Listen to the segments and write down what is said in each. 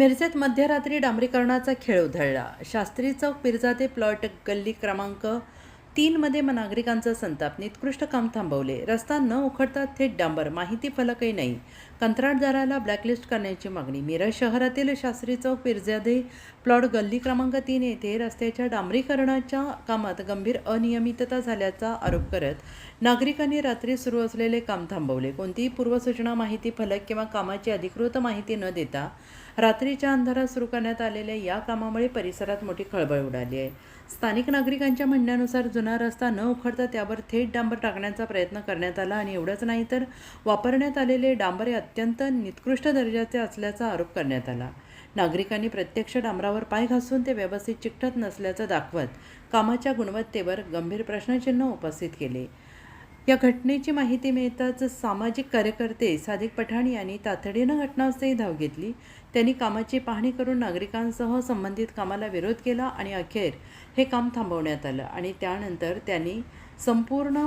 मिरजेत मध्यरात्री डांबरीकरणाचा खेळ उधळला. शास्त्री चौक पिरजादे प्लॉट गल्ली क्रमांक 3 मध्ये नागरिकांचा संताप. निकृष्ट काम थांबवले. रस्ता न उखडता थेट डांबर. माहिती फलकही नाही. कंत्राटदाराला ब्लॅकलिस्ट करण्याची मागणी. मिरज शहरातील शास्त्री चौक पिरजादे प्लॉट गल्ली क्रमांक 3 येथे रस्त्याच्या डांबरीकरणाच्या कामात गंभीर अनियमितता झाल्याचा आरोप करत नागरिकांनी रात्री सुरू असलेले काम थांबवले. कोणतीही पूर्वसूचना, माहिती फलक किंवा कामाची अधिकृत माहिती न देता रात्रीच्या अंधारात सुरू करण्यात आलेल्या या कामामुळे परिसरात मोठी खळबळ उडाली आहे. स्थानिक नागरिकांच्या म्हणण्यानुसार जुना रस्ता न उखडता त्यावर थेट डांबर टाकण्याचा प्रयत्न करण्यात आला आणि एवढंच नाही तर वापरण्यात आलेले डांबर हे अत्यंत निकृष्ट दर्जाचे असल्याचा आरोप करण्यात आला. नागरिकांनी प्रत्यक्ष डांबरावर पाय घासून ते व्यवस्थित चिकटत नसल्याचं दाखवत कामाच्या गुणवत्तेवर गंभीर प्रश्नचिन्ह उपस्थित केले. या घटनेची माहिती मिळताच सामाजिक कार्यकर्ते सादिक पठाण यांनी तातडीनं घटनास्थळी धाव घेतली. त्यांनी कामाची पाहणी करून नागरिकांसह संबंधित कामाला विरोध केला आणि अखेर हे काम थांबवण्यात आलं आणि त्यानंतर त्यांनी संपूर्ण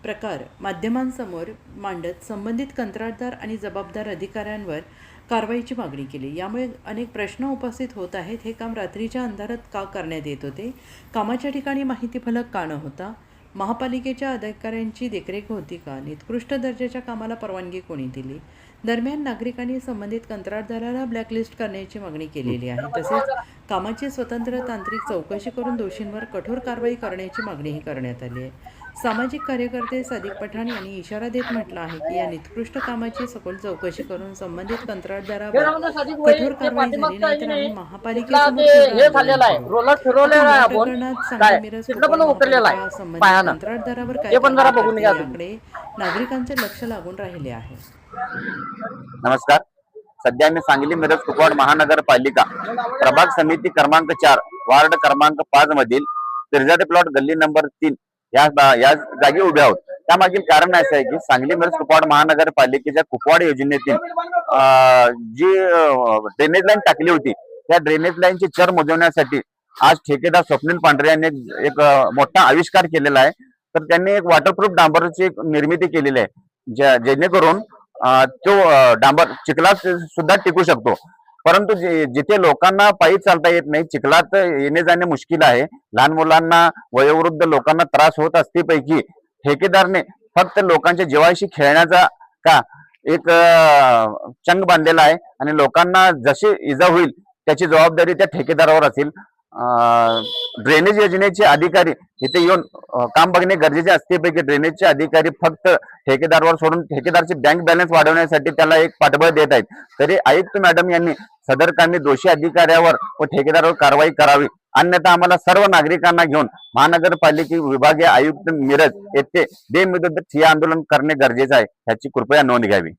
प्रकार माध्यमांसमोर मांडत संबंधित कंत्राटदार आणि जबाबदार अधिकाऱ्यांवर कारवाईची मागणी केली. यामुळे अनेक प्रश्न उपस्थित होत आहेत. हे काम रात्रीच्या अंधारात का करण्यात येत होते? कामाच्या ठिकाणी माहिती फलक का नव्हता? महापालिकेच्या अधिकाऱ्यांची देखरेख होती का? निकृष्ट दर्जाच्या कामाला परवानगी कोणी दिली? दरम्यान नागरिकांनी संबंधित कंत्राटदाराला ब्लॅकलिस्ट करण्याची मागणी केलेली आहे. तसेच कामाची स्वतंत्र तांत्रिक चौकशी करून दोषींवर कठोर कारवाई करण्याची मागणीही करण्यात आली आहे. सामाजिक कार्यकर्ते सादिक पठाण यांनी इशारा देत म्हटलं आहे की या निकृष्ट कामाची सखोल चौकशी करून संबंधित कंत्राटदारावर कठोर कारवाई झाली नाही तर आम्ही महापालिकेसमोर प्रकरणात सांगली मिरज संबंधित कंत्राटदारावर काय याकडे नागरिकांचे लक्ष लागून राहिले आहे. नमस्कार. सध्या मी सांगली मिरज कुपवाड महानगरपालिका प्रभाग समिती क्रमांक 4 वार्ड क्रमांक 5 मधील पिरजादे प्लॉट गल्ली नंबर 3 या जागी उभे आहोत. त्यामागील कारण असं आहे की सांगली मिरज कुपवाड महानगरपालिकेच्या कुपवाड योजनेतील जी ड्रेनेज लाईन टाकली होती त्या ड्रेनेज लाईनची चर मोजवण्यासाठी आज ठेकेदार स्वप्नील पांढरे यांनी एक मोठा आविष्कार केलेला आहे. तर त्यांनी एक वॉटरप्रूफ डांबरची निर्मिती केलेली आहे जेणेकरून तो डांबर चिखलात सुद्धा टिकू शकतो. परंतु जिथे लोकांना पायी चालता येत नाही, चिखलात येणे जाणे मुश्किल आहे, लहान मुलांना, वयोवृद्ध लोकांना त्रास होत असतेपैकी ठेकेदारने फक्त लोकांच्या जीवाशी खेळण्याचा का एक चंग बांधलेला आहे आणि लोकांना जशी इजा होईल त्याची जबाबदारी त्या ठेकेदारावर असेल. ड्रेनेज योजनेचे अधिकारी इथे येऊन काम बघणे गरजेचे असतेपैकी ड्रेनेजचे अधिकारी फक्त ठेकेदारावर सोडून ठेकेदारचे बँक बॅलन्स वाढवण्यासाठी त्याला एक पाठबळ देत आहेत. तरी आयुक्त मॅडम यांनी सदर कामी दोषी अधिकाऱ्यावर व ठेकेदारावर कारवाई करावी, अन्यथा आम्हाला सर्व नागरिकांना घेऊन महानगरपालिका विभागीय आयुक्त मिरज येथे बेमुदत ठिय्या आंदोलन करणे गरजेचे आहे, याची कृपया नोंद घ्यावी.